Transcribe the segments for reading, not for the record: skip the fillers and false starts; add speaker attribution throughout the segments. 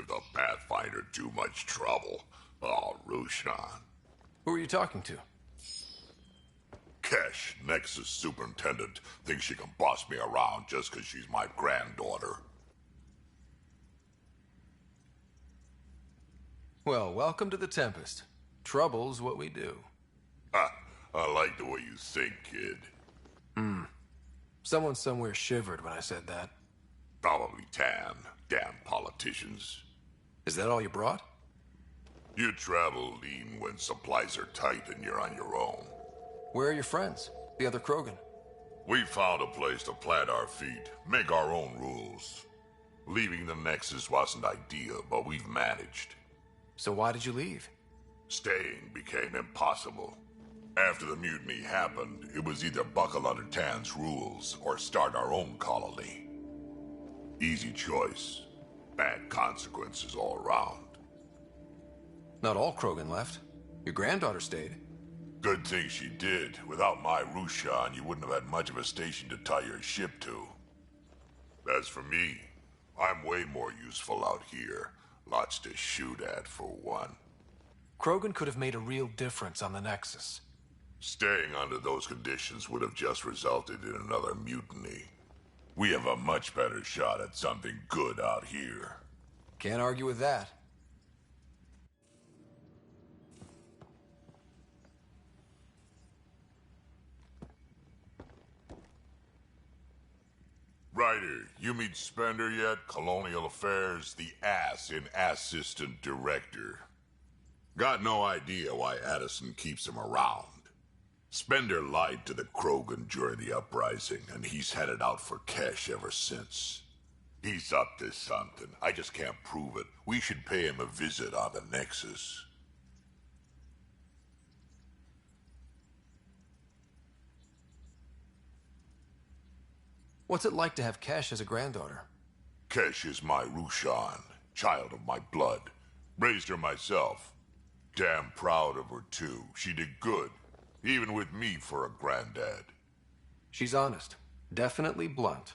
Speaker 1: give the Pathfinder too much trouble. Oh, Rushan.
Speaker 2: Who are you talking to?
Speaker 1: Kesh, Nexus Superintendent, thinks she can boss me around just because she's my granddaughter.
Speaker 2: Well, welcome to the Tempest. Trouble's what we do.
Speaker 1: Ha! I like the way you think, kid.
Speaker 2: Someone somewhere shivered when I said that.
Speaker 1: Probably Tan. Damn politicians.
Speaker 2: Is that all you brought?
Speaker 1: You travel lean when supplies are tight and you're on your own.
Speaker 2: Where are your friends? The other Krogan?
Speaker 1: We found a place to plant our feet, make our own rules. Leaving the Nexus wasn't ideal, but we've managed.
Speaker 2: So why did you leave?
Speaker 1: Staying became impossible. After the mutiny happened, it was either buckle under Tan's rules or start our own colony. Easy choice. Bad consequences all around.
Speaker 2: Not all Krogan left. Your granddaughter stayed.
Speaker 1: Good thing she did. Without my Rushan, you wouldn't have had much of a station to tie your ship to. As for me, I'm way more useful out here. Lots to shoot at, for one.
Speaker 2: Krogan could have made a real difference on the Nexus.
Speaker 1: Staying under those conditions would have just resulted in another mutiny. We have a much better shot at something good out here.
Speaker 2: Can't argue with that.
Speaker 1: Ryder, you meet Spender yet? Colonial Affairs, the ass in Assistant Director. Got no idea why Addison keeps him around. Spender lied to the Krogan during the uprising, and he's headed out for Kesh ever since. He's up to something. I just can't prove it. We should pay him a visit on the Nexus.
Speaker 2: What's it like to have Kesh as a granddaughter?
Speaker 1: Kesh is my Rushan, child of my blood. Raised her myself. Damn proud of her, too. She did good, even with me for a granddad.
Speaker 2: She's honest. Definitely blunt.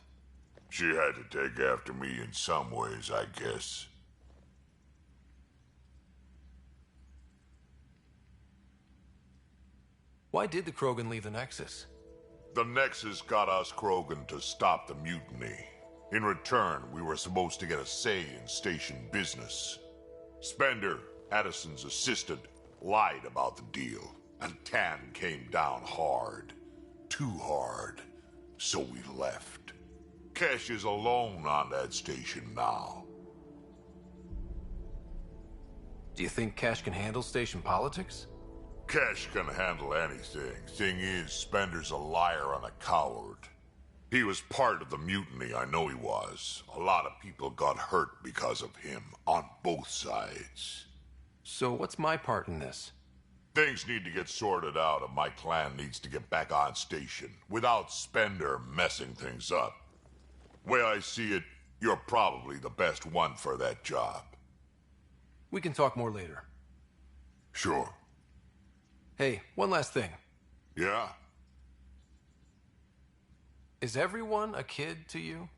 Speaker 1: She had to take after me in some ways, I guess.
Speaker 2: Why did the Krogan leave the Nexus?
Speaker 1: The Nexus got us Krogan to stop the mutiny. In return, we were supposed to get a say in station business. Spender, Addison's assistant, lied about the deal, and Tan came down hard. Too hard. So we left. Kesh is alone on that station now.
Speaker 2: Do you think Kesh can handle station politics?
Speaker 1: Kesh can handle anything. Thing is, Spender's a liar and a coward. He was part of the mutiny, I know he was. A lot of people got hurt because of him, on both sides.
Speaker 2: So what's my part in this?
Speaker 1: Things need to get sorted out and my clan needs to get back on station, without Spender messing things up. Way I see it, you're probably the best one for that job.
Speaker 2: We can talk more later.
Speaker 1: Sure.
Speaker 2: Hey, one last thing.
Speaker 1: Yeah?
Speaker 2: Is everyone a kid to you?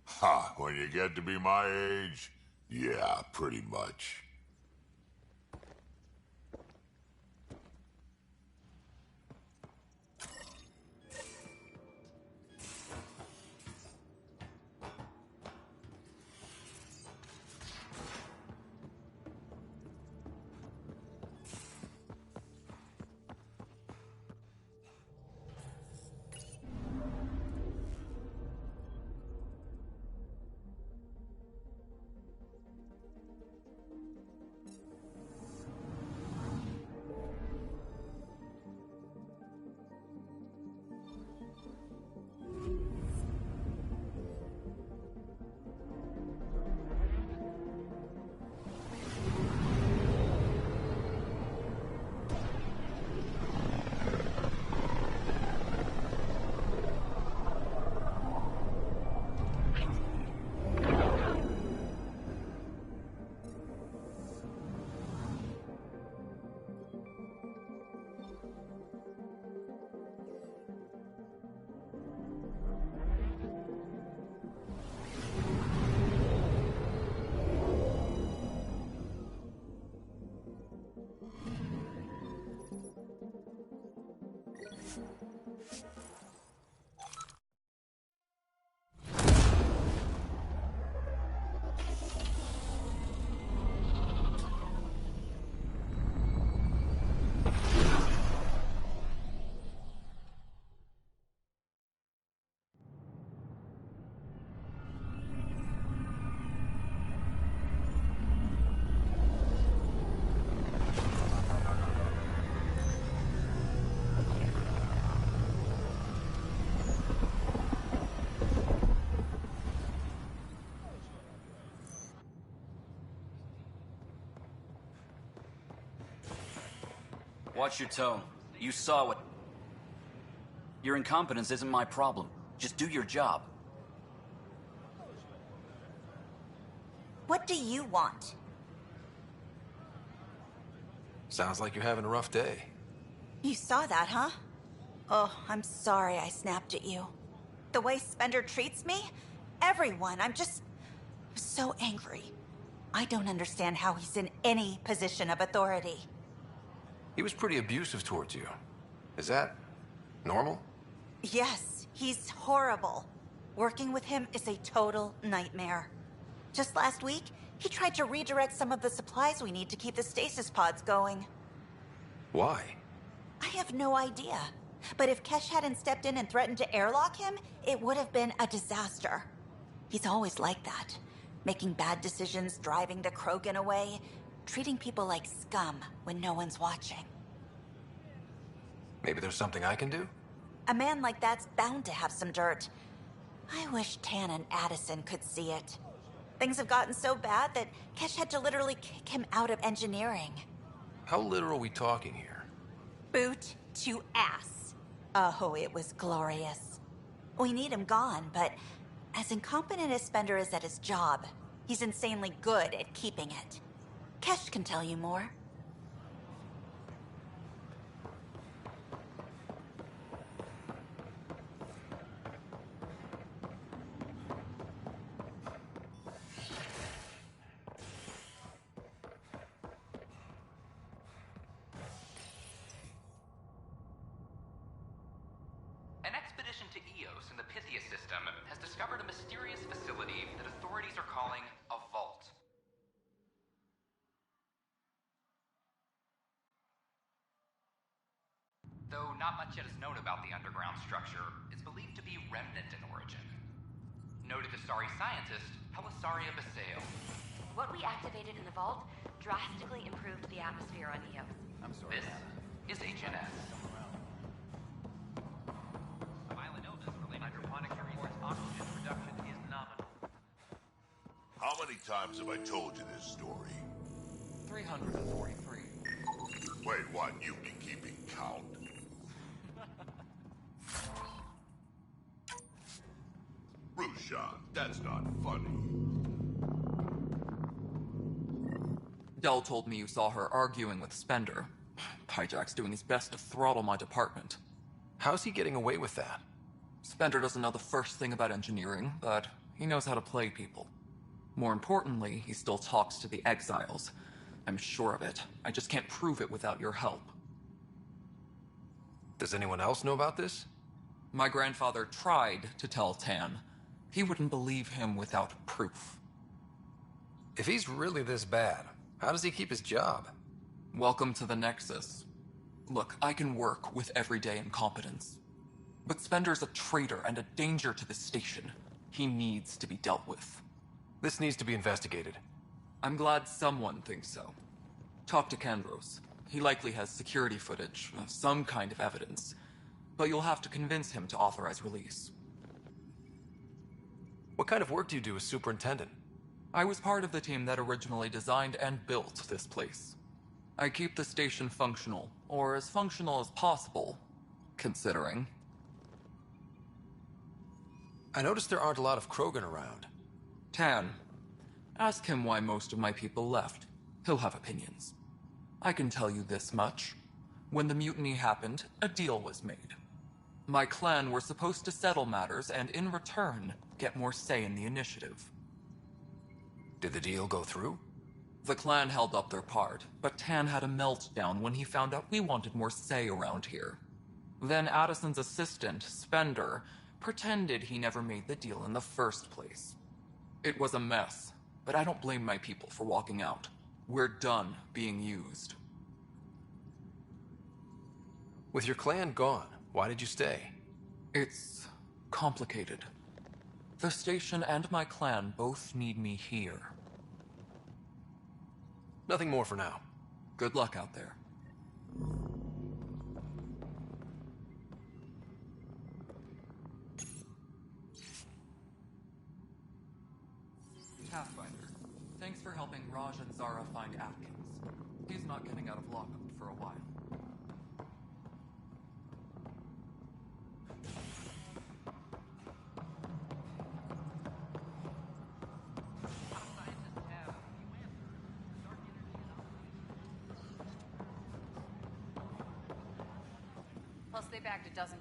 Speaker 1: Ha, when you get to be my age, yeah, pretty much.
Speaker 3: Watch your tone. You saw what... Your incompetence isn't my problem. Just do your job.
Speaker 4: What do you want?
Speaker 2: Sounds like you're having a rough day.
Speaker 4: You saw that, huh? Oh, I'm sorry I snapped at you. The way Spender treats me? Everyone, I'm so angry. I don't understand how he's in any position of authority.
Speaker 2: He was pretty abusive towards you. Is that normal?
Speaker 4: Yes, he's horrible. Working with him is a total nightmare. Just last week, he tried to redirect some of the supplies we need to keep the stasis pods going.
Speaker 2: Why?
Speaker 4: I have no idea. But if Kesh hadn't stepped in and threatened to airlock him, it would have been a disaster. He's always like that. Making bad decisions, driving the Krogan away, treating people like scum when no one's watching.
Speaker 2: Maybe there's something I can do?
Speaker 4: A man like that's bound to have some dirt. I wish Tan and Addison could see it. Things have gotten so bad that Kesh had to literally kick him out of engineering.
Speaker 2: How literal are we talking here?
Speaker 4: Boot to ass. Oh, it was glorious. We need him gone, but as incompetent as Spender is at his job, he's insanely good at keeping it. Kesh can tell you more.
Speaker 5: An expedition to Eos in the Pythia system has discovered a mysterious facility that authorities are calling a vault. Though not much yet is known about the underground structure, it's believed to be remnant in origin. Noted Asari scientist Pelisaria Basale.
Speaker 6: What we activated in the vault drastically improved the atmosphere on Eos.
Speaker 5: This is HNS. Oxygen production is nominal.
Speaker 1: How many times have I told you this story?
Speaker 5: 343.
Speaker 1: Wait, what? You've been keeping count? Rushan, that's not funny.
Speaker 7: Dell told me you saw her arguing with Spender. Pyjack's doing his best to throttle my department.
Speaker 2: How's he getting away with that?
Speaker 7: Spender doesn't know the first thing about engineering, but he knows how to play people. More importantly, he still talks to the exiles. I'm sure of it. I just can't prove it without your help.
Speaker 2: Does anyone else know about this?
Speaker 7: My grandfather tried to tell Tan. He wouldn't believe him without proof.
Speaker 2: If he's really this bad, how does he keep his job?
Speaker 7: Welcome to the Nexus. Look, I can work with everyday incompetence. But Spender's a traitor and a danger to the station. He needs to be dealt with.
Speaker 2: This needs to be investigated.
Speaker 7: I'm glad someone thinks so. Talk to Kandros. He likely has security footage, some kind of evidence. But you'll have to convince him to authorize release.
Speaker 2: What kind of work do you do as superintendent?
Speaker 7: I was part of the team that originally designed and built this place. I keep the station functional, or as functional as possible, considering.
Speaker 2: I noticed there aren't a lot of Krogan around.
Speaker 7: Tan. Ask him why most of my people left. He'll have opinions. I can tell you this much. When the mutiny happened, a deal was made. My clan were supposed to settle matters and, in return, get more say in the initiative.
Speaker 2: Did the deal go through?
Speaker 7: The clan held up their part, but Tan had a meltdown when he found out we wanted more say around here. Then Addison's assistant, Spender, pretended he never made the deal in the first place. It was a mess, but I don't blame my people for walking out. We're done being used.
Speaker 2: With your clan gone, why did you stay?
Speaker 7: It's complicated. The station and my clan both need me here.
Speaker 2: Nothing more for now.
Speaker 7: Good luck out there. Pathfinder, thanks for helping Raj and Zara find Atkins. He's not getting out of lockup for a while.
Speaker 8: Plus, they bagged a dozen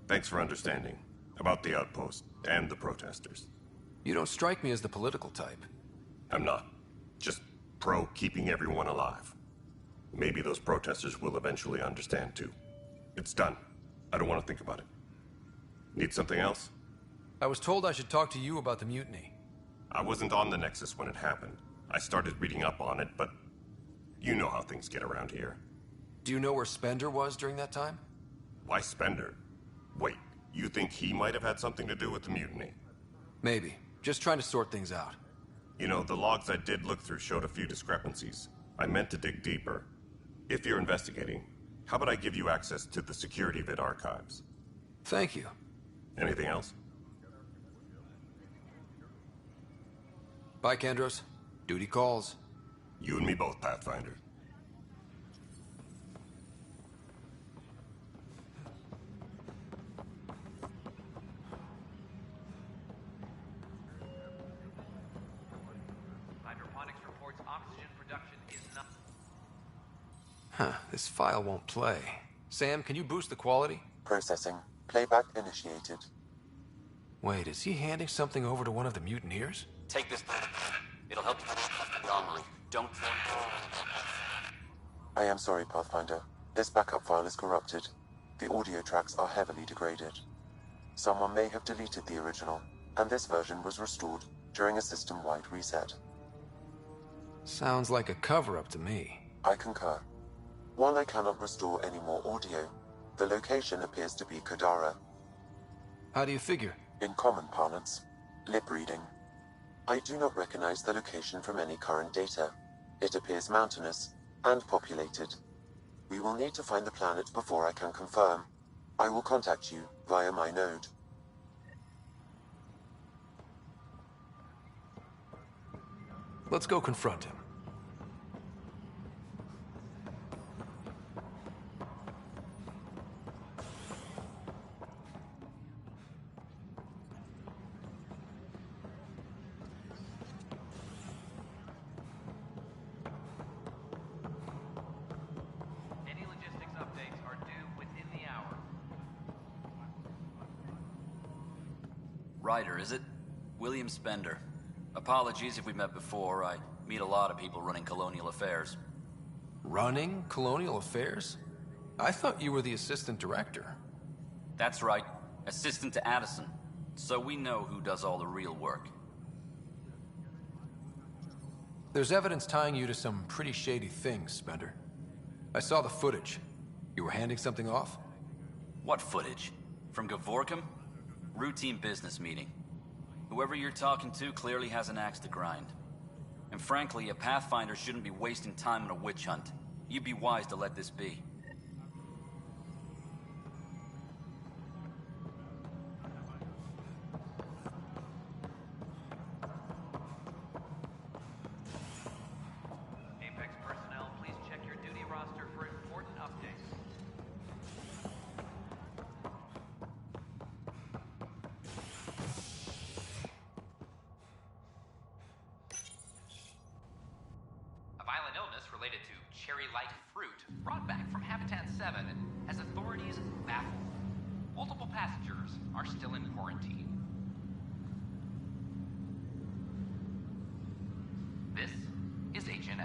Speaker 9: Thanks for understanding. About the outpost and the protesters.
Speaker 2: You don't strike me as the political type.
Speaker 9: I'm not. Just pro keeping everyone alive. Maybe those protesters will eventually understand too. It's done. I don't want to think about it. Need something else?
Speaker 2: I was told I should talk to you about the mutiny.
Speaker 9: I wasn't on the Nexus when it happened. I started reading up on it, but you know how things get around here.
Speaker 2: Do you know where Spender was during that time?
Speaker 9: Why Spender? Wait, you think he might have had something to do with the mutiny?
Speaker 2: Maybe. Just trying to sort things out.
Speaker 9: You know, the logs I did look through showed a few discrepancies. I meant to dig deeper. If you're investigating, how about I give you access to the security vid archives?
Speaker 2: Thank you.
Speaker 9: Anything else?
Speaker 2: Bye, Kandros. Duty calls.
Speaker 9: You and me both, Pathfinder.
Speaker 5: Hydroponics reports oxygen production is not...
Speaker 2: Huh, this file won't play. Sam, can you boost the quality?
Speaker 10: Processing. Playback initiated.
Speaker 2: Wait, is he handing something over to one of the mutineers?
Speaker 3: Take this. It'll help you the armory. Don't...
Speaker 10: I am sorry, Pathfinder. This backup file is corrupted. The audio tracks are heavily degraded. Someone may have deleted the original, and this version was restored during a system-wide reset.
Speaker 2: Sounds like a cover-up to me.
Speaker 10: I concur. While I cannot restore any more audio, the location appears to be Kadara.
Speaker 2: How do you figure?
Speaker 10: In common parlance, lip reading. I do not recognize the location from any current data. It appears mountainous and populated. We will need to find the planet before I can confirm. I will contact you via my node.
Speaker 2: Let's go confront him.
Speaker 5: Any logistics updates are due within the hour.
Speaker 3: Ryder, is it? William Spender. Apologies if we met before. I meet a lot of people running colonial affairs.
Speaker 2: Running Colonial Affairs? I thought you were the assistant director.
Speaker 3: That's right. Assistant to Addison. So we know who does all the real work.
Speaker 2: There's evidence tying you to some pretty shady things, Spender. I saw the footage. You were handing something off?
Speaker 3: What footage? From Gavorkum? Routine business meeting. Whoever you're talking to clearly has an axe to grind. And frankly, a Pathfinder shouldn't be wasting time on a witch hunt. You'd be wise to let this be.
Speaker 5: Apex personnel, please check your duty roster for important updates. A violent illness related to cherry-like fruit brought back from Habitat 7 has authorities baffled. Multiple passengers are still in quarantine. This is HNS.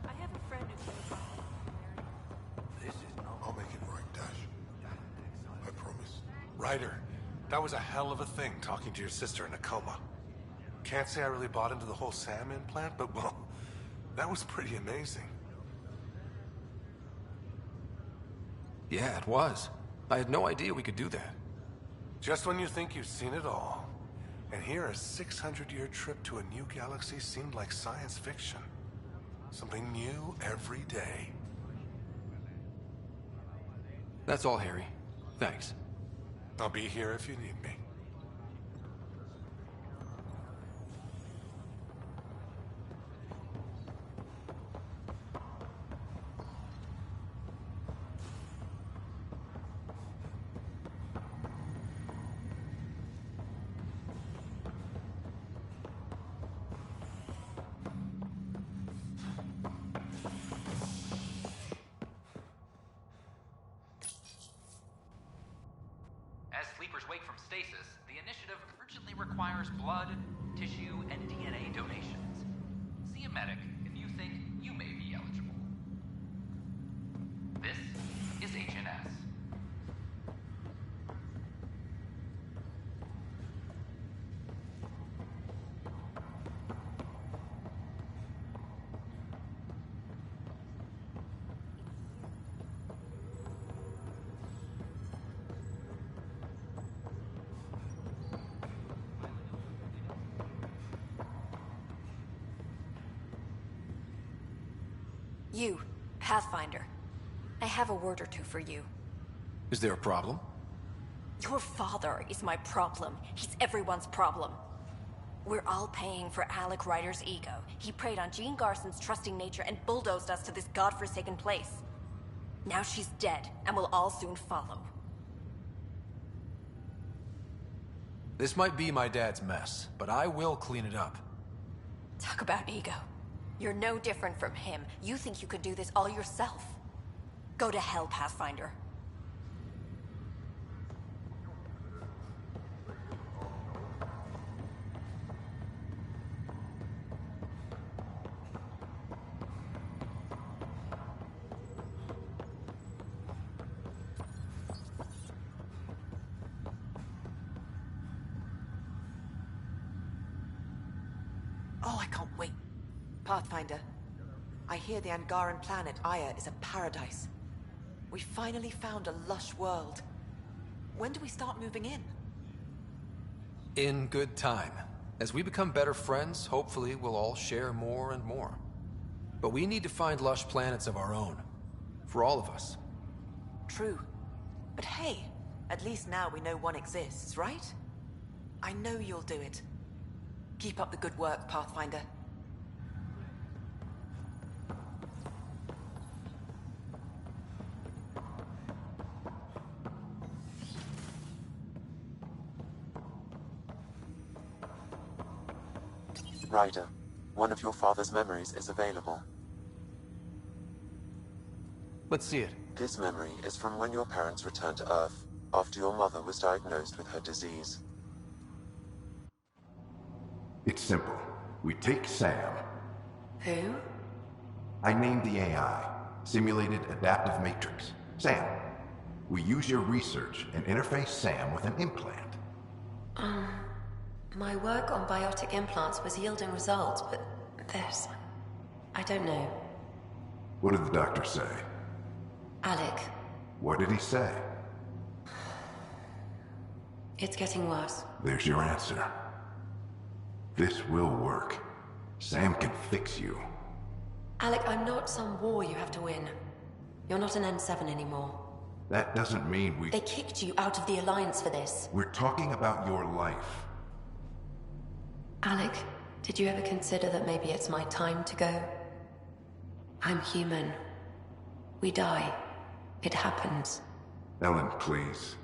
Speaker 8: I have a friend who came across
Speaker 11: This is not. I'll make it right, Dash. I promise. Ryder, that was a hell of a thing talking to your sister in a coma. Can't say I really bought into the whole Sam implant, but well, that was pretty amazing.
Speaker 2: Yeah, it was. I had no idea we could do that.
Speaker 11: Just when you think you've seen it all. And here a 600-year trip to a new galaxy seemed like science fiction. Something new every day.
Speaker 2: That's all, Harry. Thanks.
Speaker 11: I'll be here if you need me.
Speaker 5: keepers wake from stasis, the initiative urgently requires blood, tissue, and DNA donations. See a medic if you think you may be eligible. This is HNS.
Speaker 6: You, Pathfinder. I have a word or two for you.
Speaker 2: Is there a problem?
Speaker 6: Your father is my problem. He's everyone's problem. We're all paying for Alec Ryder's ego. He preyed on Jean Garson's trusting nature and bulldozed us to this godforsaken place. Now she's dead, and we'll all soon follow.
Speaker 2: This might be my dad's mess, but I will clean it up.
Speaker 6: Talk about ego. You're no different from him. You think you could do this all yourself. Go to hell, Pathfinder.
Speaker 12: Oh, I can't wait. Pathfinder, I hear the Angaran planet Aya is a paradise. We finally found a lush world. When do we start moving in?
Speaker 2: In good time. As we become better friends, hopefully we'll all share more and more. But we need to find lush planets of our own. For all of us.
Speaker 12: True. But hey, at least now we know one exists, right? I know you'll do it. Keep up the good work, Pathfinder.
Speaker 10: Ryder, one of your father's memories is available.
Speaker 2: Let's see it.
Speaker 10: This memory is from when your parents returned to Earth, after your mother was diagnosed with her disease.
Speaker 13: It's simple. We take Sam.
Speaker 6: Who?
Speaker 13: I named the AI, Simulated Adaptive Matrix. Sam. We use your research and interface Sam with an implant.
Speaker 14: My work on biotic implants was yielding results, but this... I don't know.
Speaker 13: What did the doctor say?
Speaker 14: Alec,
Speaker 13: What did he say?
Speaker 14: it's getting worse.
Speaker 13: There's your answer. This will work. Sam can fix you.
Speaker 14: Alec, I'm not some war you have to win. You're not an N7 anymore.
Speaker 13: That doesn't mean we...
Speaker 14: They kicked you out of the Alliance for this.
Speaker 13: We're talking about your life.
Speaker 14: Alec, did you ever consider that maybe it's my time to go? I'm human. We die. It happens.
Speaker 13: Ellen, please.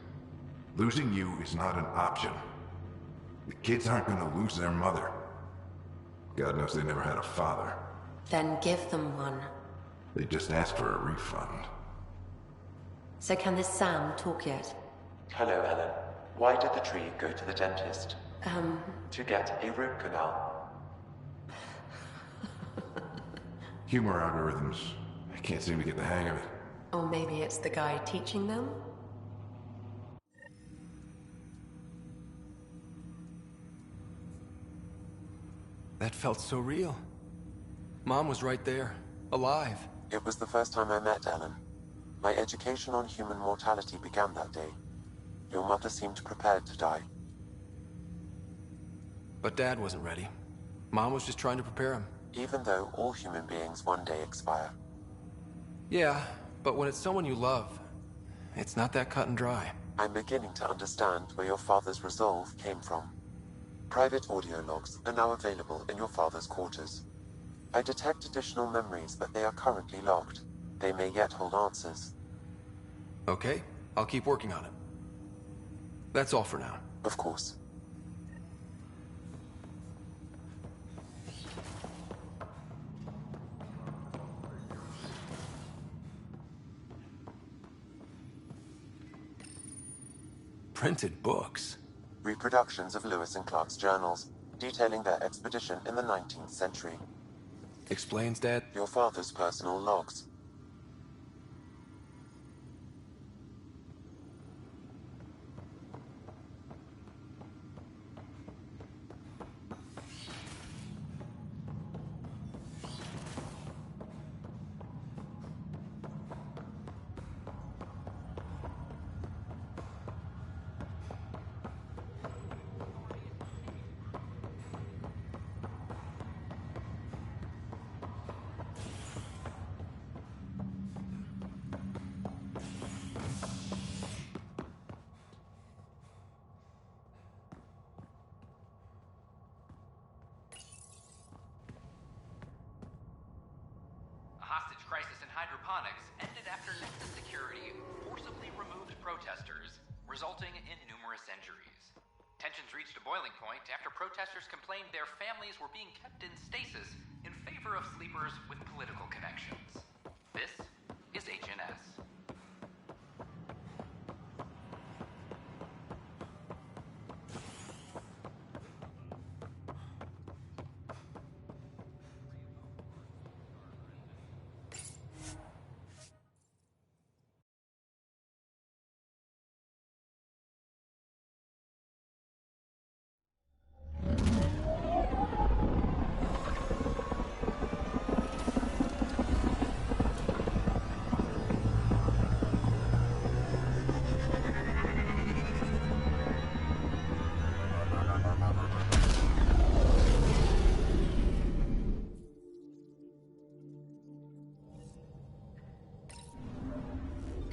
Speaker 13: Losing you is not an option. The kids aren't gonna lose their mother. God knows they never had a father.
Speaker 14: Then give them one.
Speaker 13: They just asked for a refund.
Speaker 14: So can this Sam talk yet?
Speaker 10: Hello, Ellen. Why did the tree go to the dentist? To get a root canal.
Speaker 13: Humor algorithms. I can't seem to get the hang of it.
Speaker 14: Or maybe it's the guy teaching them?
Speaker 2: That felt so real. Mom was right there, alive.
Speaker 10: It was the first time I met Ellen. My education on human mortality began that day. Your mother seemed prepared to die.
Speaker 2: But Dad wasn't ready. Mom was just trying to prepare him.
Speaker 10: Even though all human beings one day expire.
Speaker 2: Yeah, but when it's someone you love, it's not that cut and dry.
Speaker 10: I'm beginning to understand where your father's resolve came from. Private audio logs are now available in your father's quarters. I detect additional memories, but they are currently locked. They may yet hold answers.
Speaker 2: Okay, I'll keep working on it. That's all for now.
Speaker 10: Of course.
Speaker 2: Printed books?
Speaker 10: Reproductions of Lewis and Clark's journals, detailing their expedition in the 19th century.
Speaker 2: Explains, Dad?
Speaker 10: Your father's personal logs.
Speaker 5: A hostage crisis in hydroponics ended after Nexus Security forcibly removed protesters, resulting in numerous injuries. Tensions reached a boiling point after protesters complained their families were being kept in stasis in favor of sleepers with political connections. This is HNS.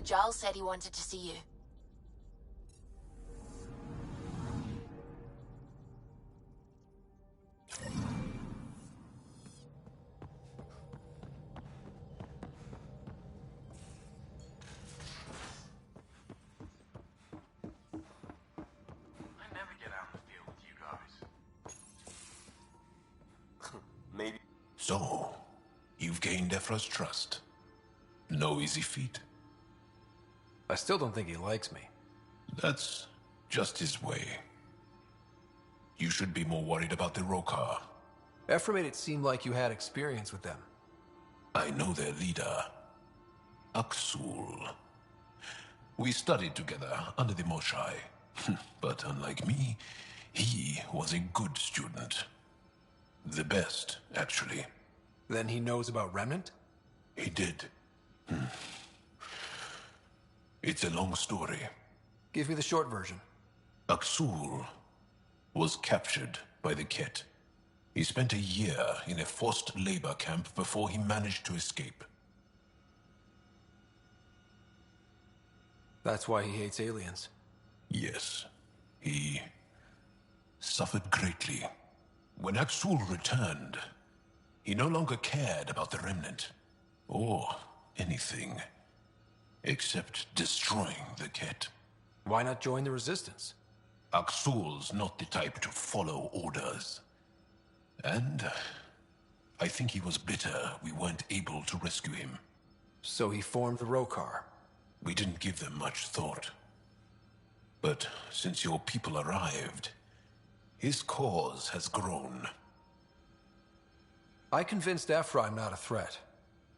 Speaker 15: Giles said he wanted to see you.
Speaker 11: I never get out in the field with you guys.
Speaker 16: Maybe.
Speaker 17: So, you've gained Ephra's trust. No easy feat.
Speaker 2: I still don't think he likes me.
Speaker 17: That's just his way. You should be more worried about the Rokar.
Speaker 2: Ephra made it seem like you had experience with them.
Speaker 17: I know their leader, Aksul. We studied together under the Moshai. But unlike me, he was a good student. The best, actually.
Speaker 2: Then he knows about Remnant?
Speaker 17: He did. It's a long story.
Speaker 2: Give me the short version.
Speaker 17: Aksul was captured by the Ket. He spent a year in a forced labor camp before he managed to escape.
Speaker 2: That's why he hates aliens.
Speaker 17: Yes. He suffered greatly. When Aksul returned, he no longer cared about the Remnant, or anything, except destroying the Ket.
Speaker 2: Why not join the Resistance?
Speaker 17: Aksul's not the type to follow orders. And I think he was bitter we weren't able to rescue him.
Speaker 2: So he formed the Rokar.
Speaker 17: We didn't give them much thought. But since your people arrived, his cause has grown.
Speaker 2: I convinced Ephra I'm not a threat.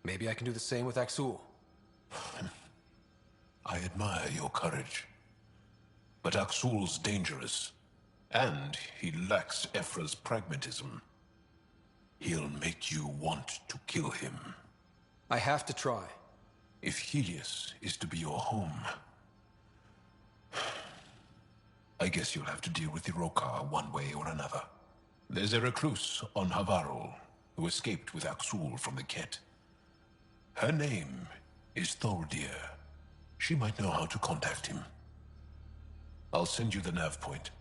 Speaker 2: Maybe I can do the same with Aksul.
Speaker 17: I admire your courage. But Aksul's dangerous, and he lacks Ephra's pragmatism. He'll make you want to kill him.
Speaker 2: I have to try.
Speaker 17: If Helios is to be your home, I guess you'll have to deal with the Rokar one way or another. There's a recluse on Havarul who escaped with Aksul from the Ket. Her name is Thordir. She might know how to contact him. I'll send you the nav point.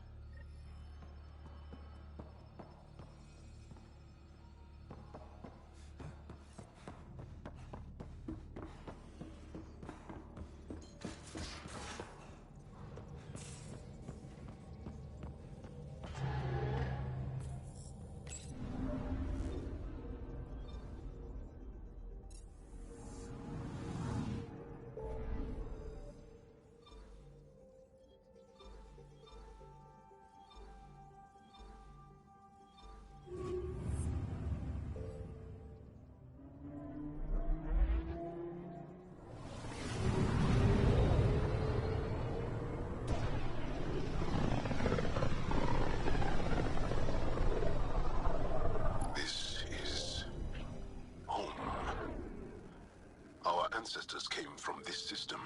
Speaker 17: ancestors came from this system.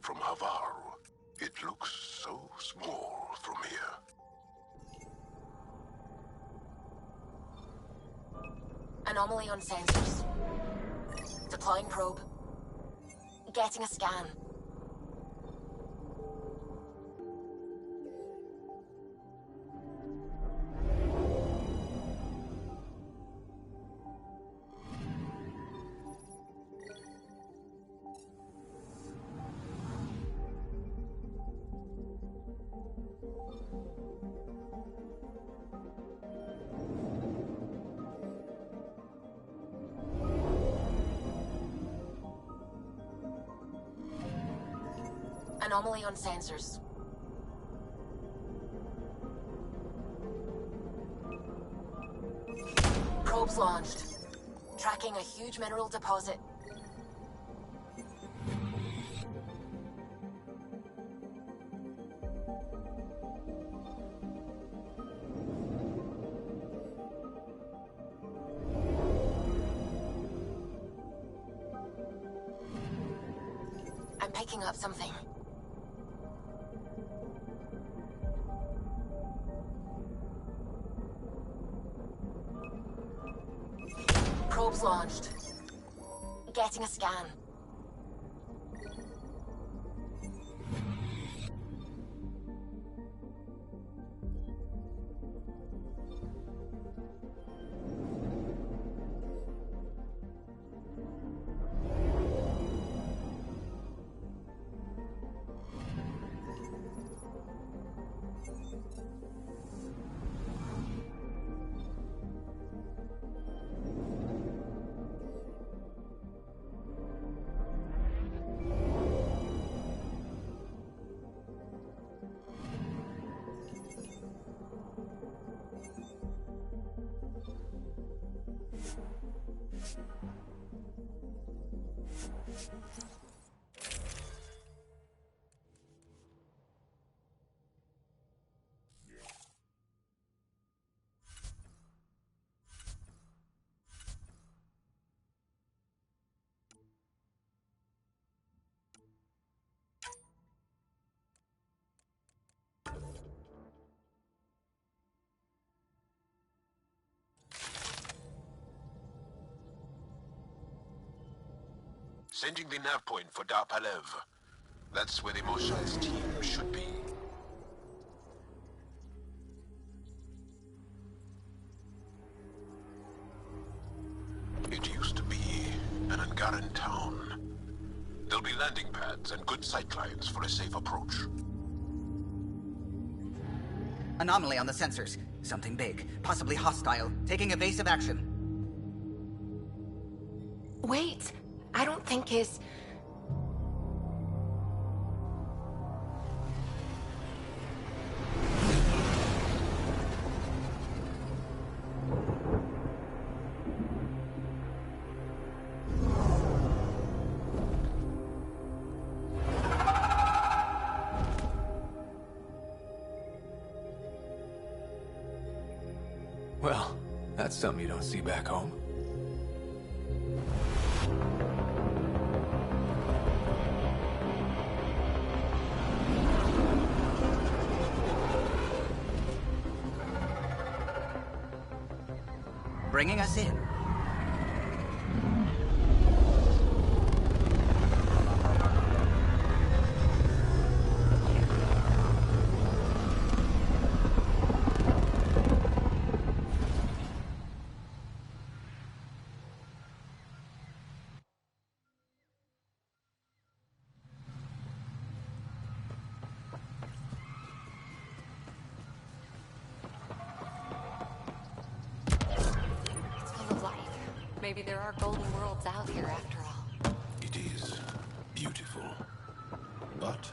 Speaker 17: From Havaru. It looks so small from here.
Speaker 6: Anomaly on sensors. Deploying probe. Getting a scan. Anomaly on sensors. Probes launched. Tracking a huge mineral deposit. I'm picking up something. Probes launched. Getting a scan.
Speaker 17: Sending the nav point for Darpalev. That's where the Moshai's team should be. It used to be an Angaran town. There'll be landing pads and good sightlines for a safe approach.
Speaker 15: Anomaly on the sensors. Something big, possibly hostile, taking evasive action.
Speaker 6: Wait, I don't think his...
Speaker 2: Well, that's something you don't see back home.
Speaker 15: Bringing us in.
Speaker 6: Maybe there are golden worlds out here after all.
Speaker 17: It is beautiful. But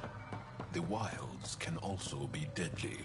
Speaker 17: the wilds can also be deadly.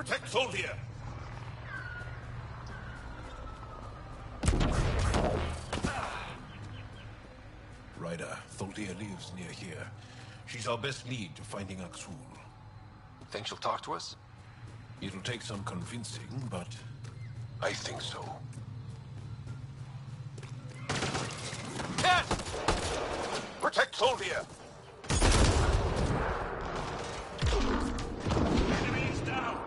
Speaker 1: Protect Solvia!
Speaker 17: Ryder, Tholdia lives near here. She's our best lead to finding Aksul.
Speaker 2: Think she'll talk to us?
Speaker 17: It'll take some convincing, but I think so.
Speaker 1: Cat! Protect Solvia! Enemies down!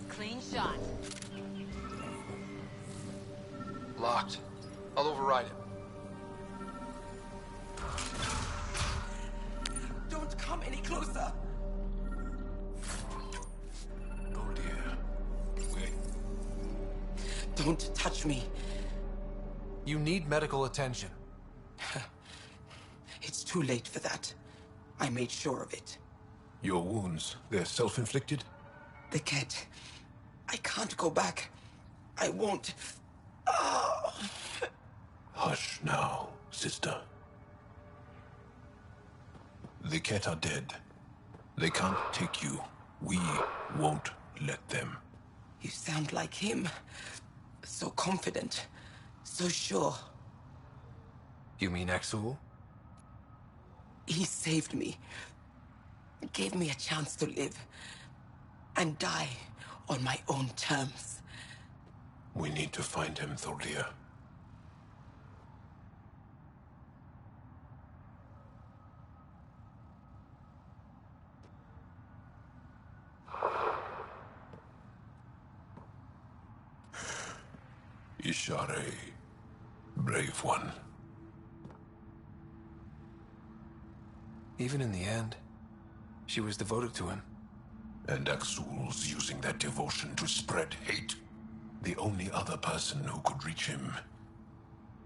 Speaker 8: Clean shot.
Speaker 2: Locked. I'll override it.
Speaker 12: Don't come any closer!
Speaker 17: Oh dear. Wait.
Speaker 12: Don't touch me.
Speaker 2: You need medical attention.
Speaker 12: It's too late for that. I made sure of it.
Speaker 17: Your wounds, they're self-inflicted?
Speaker 12: The cat. I can't go back. I won't. Oh.
Speaker 17: Hush now, sister. The Ket are dead. They can't take you. We won't let them.
Speaker 12: You sound like him. So confident. So sure.
Speaker 2: You mean Exul?
Speaker 12: He saved me. Gave me a chance to live. And die on my own terms.
Speaker 17: We need to find him, Tholdia. Ishare, brave one.
Speaker 2: Even in the end, she was devoted to him.
Speaker 17: And Aksul's using that devotion to spread hate. The only other person who could reach him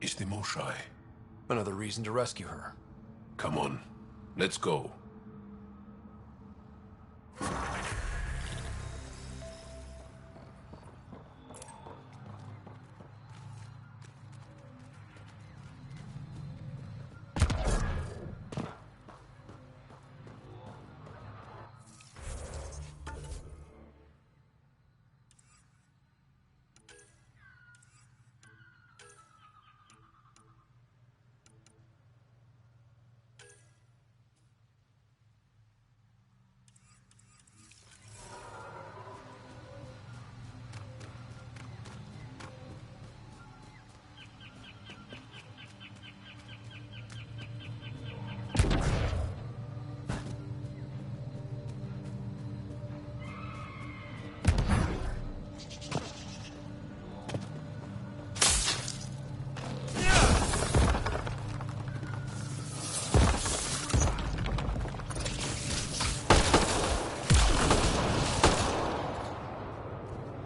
Speaker 17: is the Moshai.
Speaker 2: Another reason to rescue her.
Speaker 17: Come on, let's go.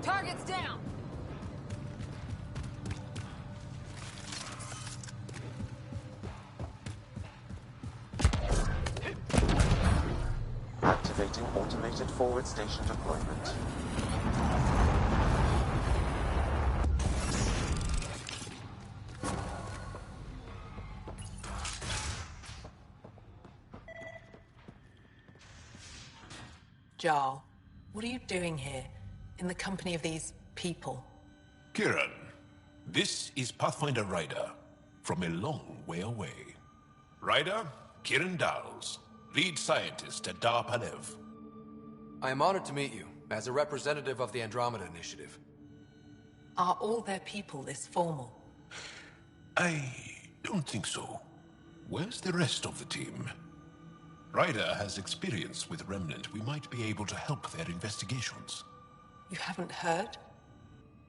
Speaker 8: Target's down.
Speaker 10: Activating automated forward station deployment.
Speaker 12: Jarl, what are you doing here? In the company of these people?
Speaker 17: Kiran, this is Pathfinder Ryder, from a long way away. Ryder, Kiran Dals, lead scientist at Dar Palev.
Speaker 2: I am honored to meet you, as a representative of the Andromeda Initiative.
Speaker 12: Are all their people this formal?
Speaker 17: I don't think so. Where's the rest of the team? Ryder has experience with Remnant. We might be able to help their investigations.
Speaker 12: You haven't heard?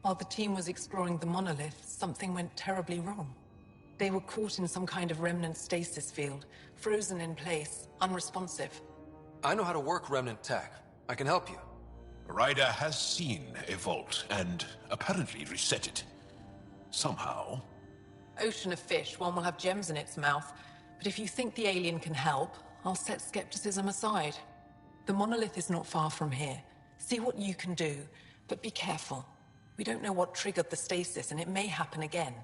Speaker 12: While the team was exploring the monolith, something went terribly wrong. They were caught in some kind of Remnant stasis field, frozen in place, unresponsive.
Speaker 2: I know how to work Remnant tech. I can help you.
Speaker 17: Ryder has seen a vault, and apparently reset it. Somehow.
Speaker 12: Ocean of fish, one will have gems in its mouth. But if you think the alien can help, I'll set skepticism aside. The monolith is not far from here. See what you can do, but be careful. We don't know what triggered the stasis, and it may happen again.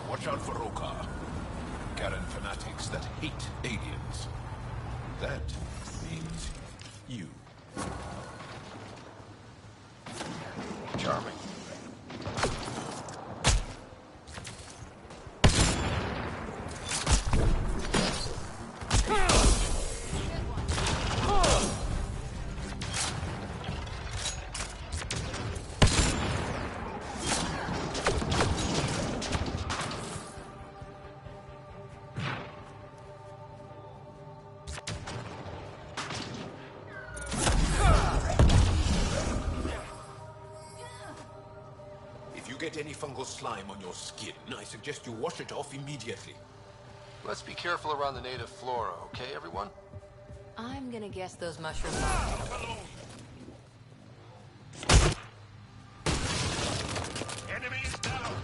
Speaker 17: Watch out for Roka. Garen fanatics that hate aliens. That means you. Charming. Get any fungal slime on your skin, I suggest you wash it off immediately.
Speaker 2: Let's be careful around the native flora, okay, everyone?
Speaker 8: I'm gonna guess those mushrooms.
Speaker 17: Enemy is down!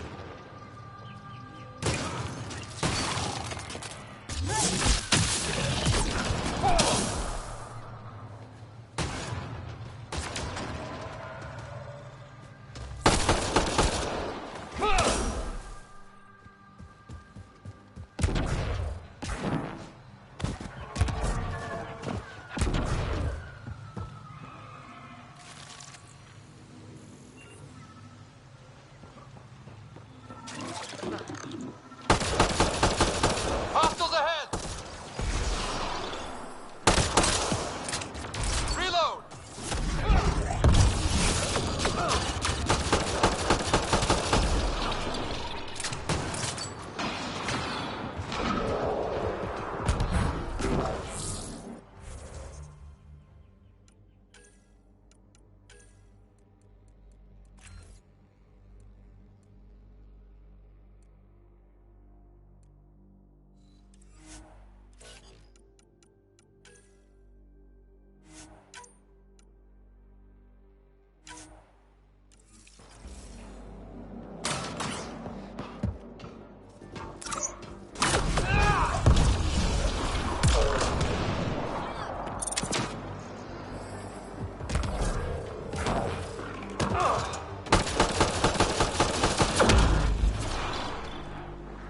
Speaker 2: Hostiles ahead! Reload!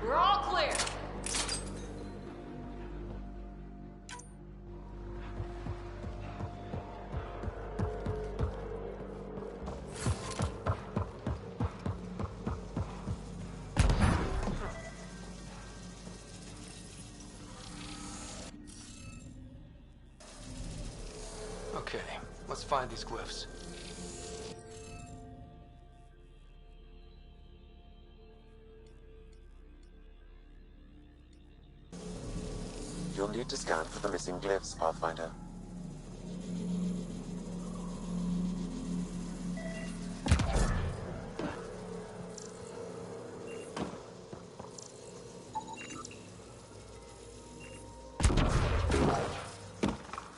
Speaker 8: We're all clear.
Speaker 2: Okay, let's find these glyphs.
Speaker 10: You'll need to scan for the missing glyphs, Pathfinder.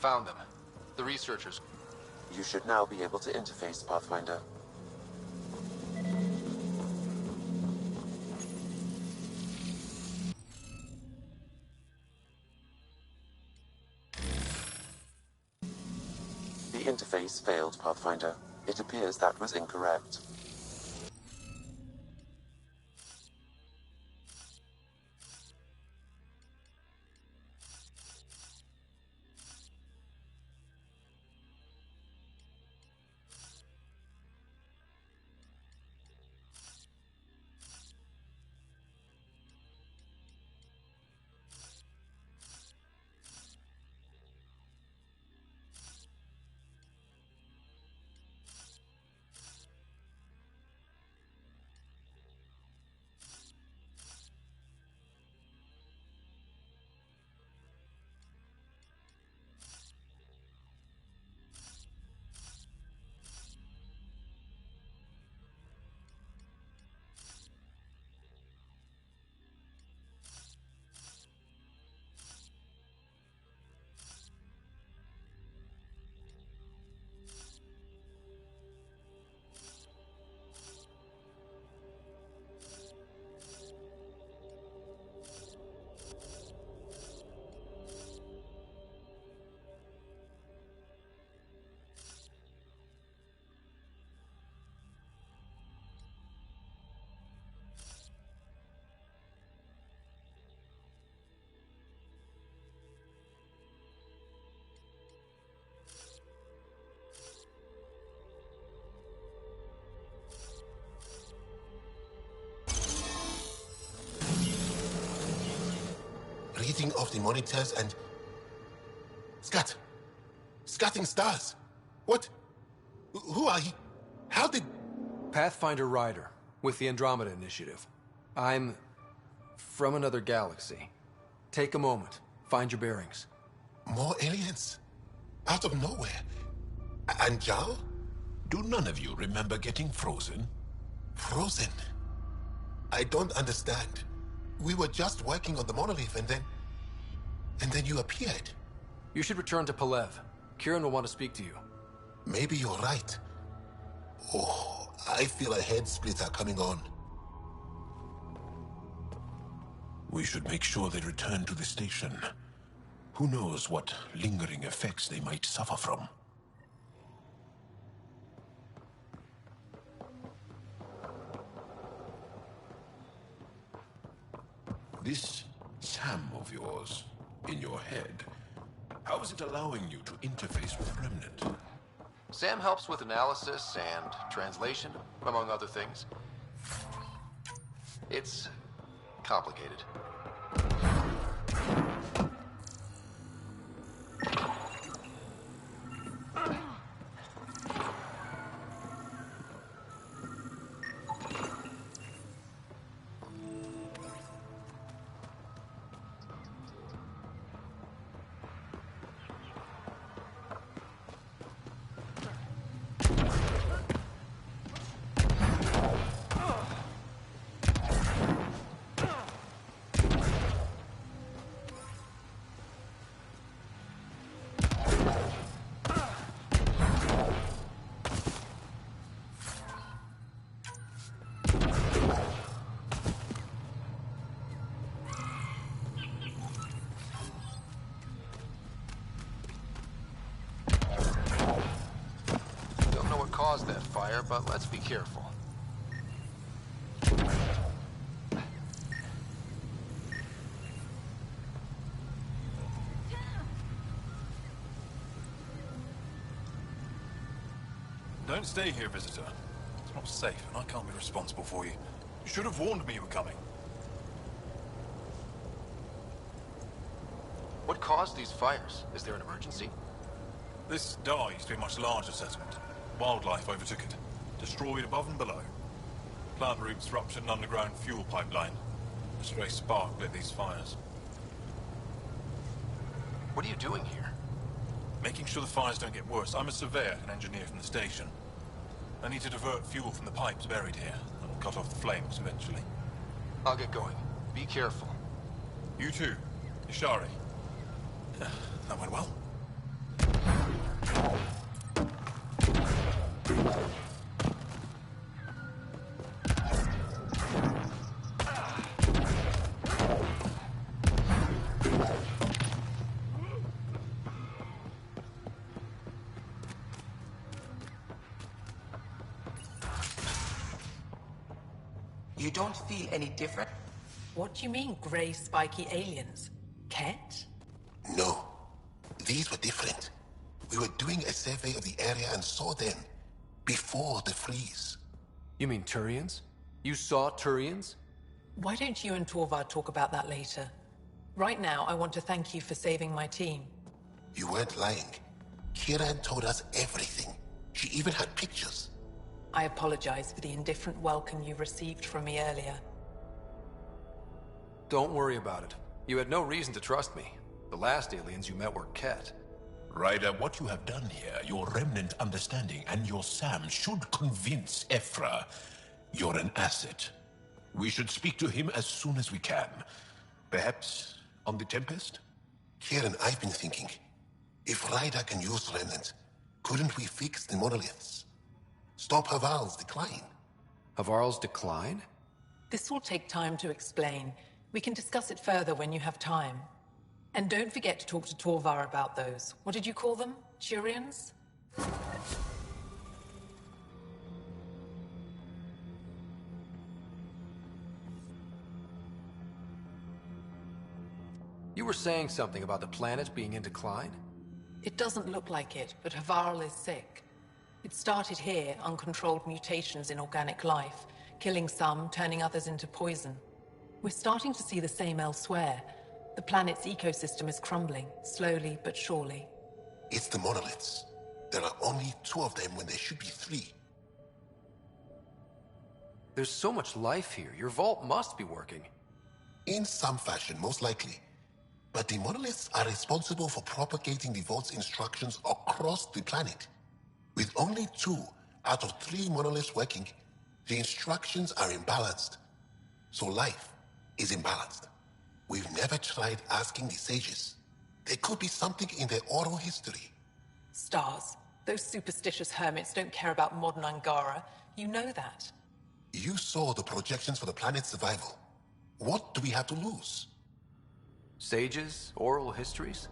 Speaker 2: Found them. The researchers.
Speaker 10: You should now be able to interface, Pathfinder. The interface failed, Pathfinder. It appears that was incorrect.
Speaker 16: reading of the monitors and... Scatting stars. What? Who are you? How did...
Speaker 2: Pathfinder Ryder, with the Andromeda Initiative. I'm... from another galaxy. Take a moment. Find your bearings.
Speaker 16: More aliens? Out of nowhere? And Jarl?
Speaker 17: Do none of you remember getting frozen?
Speaker 16: Frozen? I don't understand. We were just working on the monolith and then you appeared.
Speaker 2: You should return to Palev. Kieran will want to speak to you.
Speaker 16: Maybe you're right. Oh, I feel a head splitter coming on.
Speaker 17: We should make sure they return to the station. Who knows what lingering effects they might suffer from. This Sam of yours, in your head, how is it allowing you to interface with Remnant?
Speaker 2: Sam helps with analysis and translation, among other things. It's complicated. Caused that fire, but let's be careful.
Speaker 18: Don't stay here, visitor. It's not safe, and I can't be responsible for you. You should have warned me you were coming.
Speaker 2: What caused these fires? Is there an emergency?
Speaker 18: This Dar used to be a much larger settlement. Wildlife overtook it, destroyed above and below. Plant roots ruptured an underground fuel pipeline. A stray spark lit these fires.
Speaker 2: What are you doing here?
Speaker 18: Making sure the fires don't get worse. I'm a surveyor and engineer from the station. I need to divert fuel from the pipes buried here. That'll cut off the flames eventually.
Speaker 2: I'll get going. Be careful.
Speaker 18: You too, Ishari. That went well.
Speaker 19: You don't feel any different?
Speaker 20: What do you mean, grey, spiky aliens? Ket?
Speaker 16: No. These were different. We were doing a survey of the area and saw them. Before the freeze.
Speaker 2: You mean Turians? You saw Turians?
Speaker 20: Why don't you and Torvar talk about that later? Right now, I want to thank you for saving my team.
Speaker 16: You weren't lying. Kieran told us everything. She even had pictures.
Speaker 20: I apologize for the indifferent welcome you received from me earlier.
Speaker 2: Don't worry about it. You had no reason to trust me. The last aliens you met were Ket.
Speaker 17: Ryder, what you have done here, your remnant understanding and your Sam should convince Ephra you're an asset. We should speak to him as soon as we can. Perhaps on the Tempest?
Speaker 16: Kieran, I've been thinking. If Ryder can use remnant, couldn't we fix the monoliths? Stop Havarl's decline?
Speaker 2: Havarl's decline?
Speaker 20: This will take time to explain. We can discuss it further when you have time. And don't forget to talk to Torvar about those. What did you call them? Turians?
Speaker 2: You were saying something about the planet being in decline?
Speaker 20: It doesn't look like it, but Havarl is sick. It started here, uncontrolled mutations in organic life, killing some, turning others into poison. We're starting to see the same elsewhere. The planet's ecosystem is crumbling, slowly but surely.
Speaker 16: It's the monoliths. There are only 2 of them when there should be 3.
Speaker 2: There's so much life here. Your vault must be working.
Speaker 16: In some fashion, most likely. But the monoliths are responsible for propagating the vault's instructions across the planet. With only 2 out of 3 monoliths working, the instructions are imbalanced. So life is imbalanced. We've never tried asking the sages. There could be something in their oral history.
Speaker 20: Stars. Those superstitious hermits don't care about modern Angara. You know that.
Speaker 16: You saw the projections for the planet's survival. What do we have to lose?
Speaker 2: Sages? Oral histories?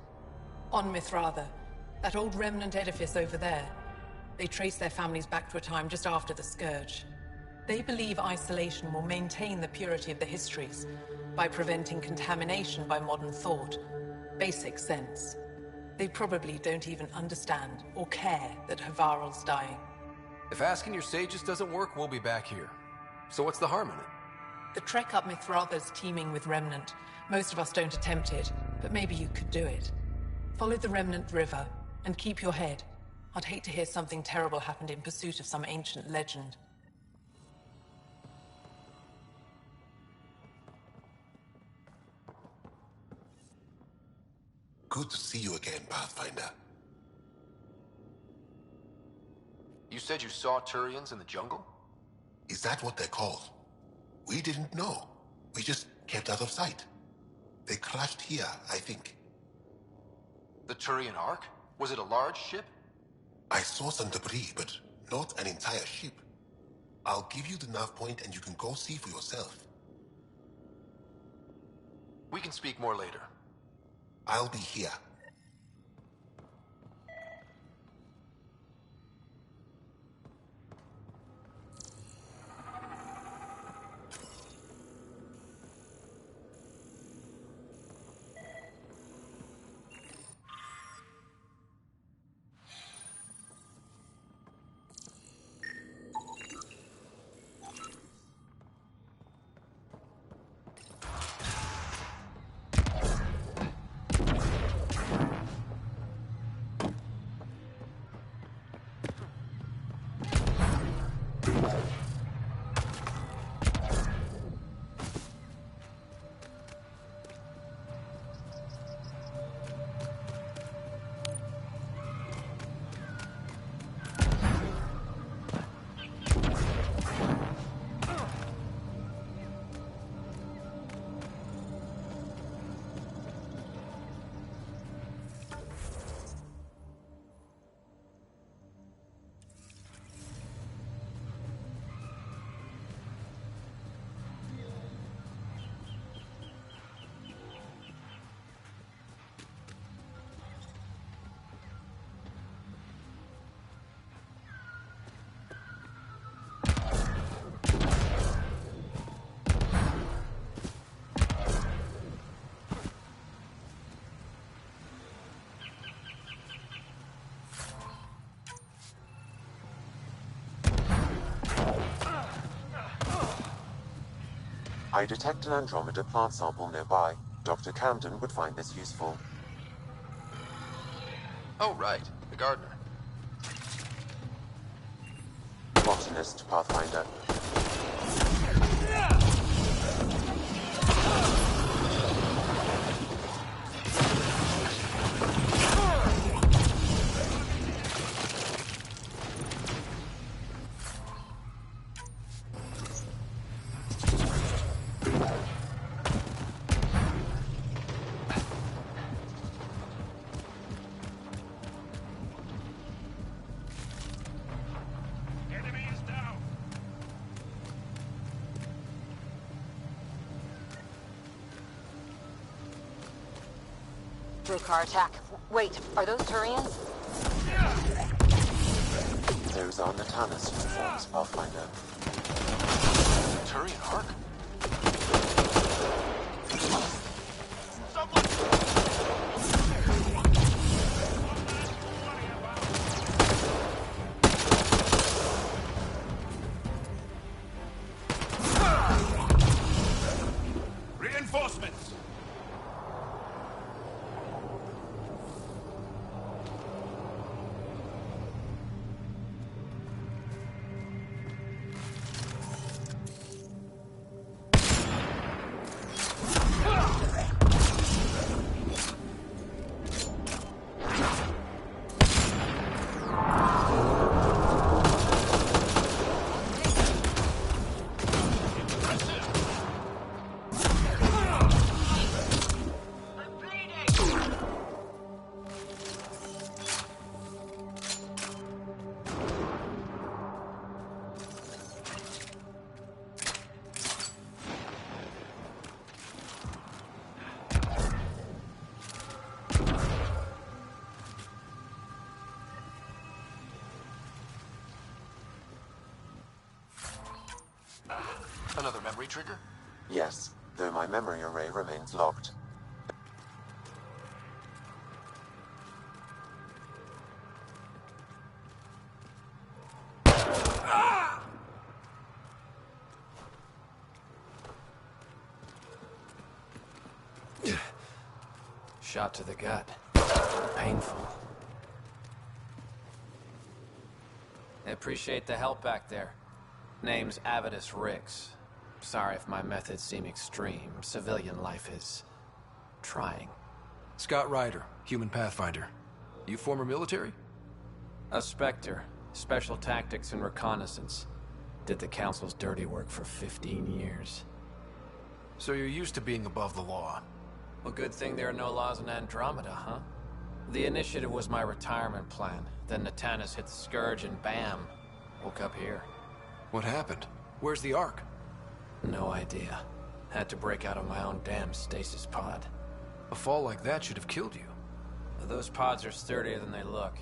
Speaker 20: On Mithratha, that old remnant edifice over there. They trace their families back to a time just after the Scourge. They believe isolation will maintain the purity of the histories by preventing contamination by modern thought. Basic sense. They probably don't even understand or care that Havarl's dying.
Speaker 2: If asking your sages doesn't work, we'll be back here. So what's the harm in it?
Speaker 20: The trek up Mithratha's teeming with Remnant. Most of us don't attempt it, but maybe you could do it. Follow the Remnant River, and keep your head. I'd hate to hear something terrible happened in pursuit of some ancient legend.
Speaker 16: Good to see you again, Pathfinder.
Speaker 2: You said you saw Turians in the jungle?
Speaker 16: Is that what they're called? We didn't know. We just kept out of sight. They crashed here, I think.
Speaker 2: The Turian Ark? Was it a large ship?
Speaker 16: I saw some debris, but not an entire ship. I'll give you the nav point and you can go see for yourself.
Speaker 2: We can speak more later.
Speaker 16: I'll be here. I detect an Andromeda plant sample nearby. Dr. Camden would find this useful.
Speaker 2: Oh, right. The gardener.
Speaker 16: Botanist, Pathfinder.
Speaker 8: Car attack. Wait, are those Turians?
Speaker 16: Those are Natana's uniforms, Pathfinder.
Speaker 2: Turian Ark?
Speaker 18: Reinforcements!
Speaker 2: Another memory trigger?
Speaker 10: Yes, though my memory array remains locked.
Speaker 2: Shot to the gut. Painful. I appreciate the help back there. Name's Avidus Rix. Sorry if my methods seem extreme. Civilian life is... trying. Scott Ryder, human pathfinder. You former military? A Spectre. Special tactics and reconnaissance. Did the Council's dirty work for 15 years. So you're used to being above the law. Well, good thing there are no laws in Andromeda, huh? The initiative was my retirement plan. Then Natanus hit the Scourge and bam, woke up here. What happened? Where's the Ark? No idea. Had to break out of my own damn stasis pod. A fall like that should have killed you. Those pods are sturdier than they look.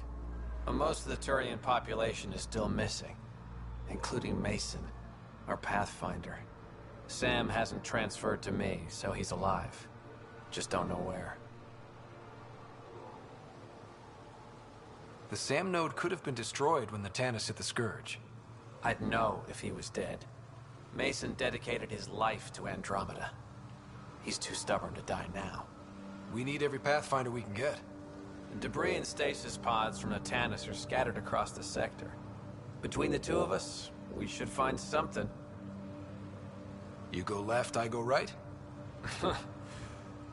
Speaker 2: But most of the Turian population is still missing, including Mason, our pathfinder. Sam hasn't transferred to me, so he's alive. Just don't know where. The Sam node could have been destroyed when the Natanus hit the Scourge. I'd know if he was dead. Mason dedicated his life to Andromeda. He's too stubborn to die now. We need every Pathfinder we can get. Debris and stasis pods from the Natanus are scattered across the sector. Between the two of us, we should find something. You go left, I go right?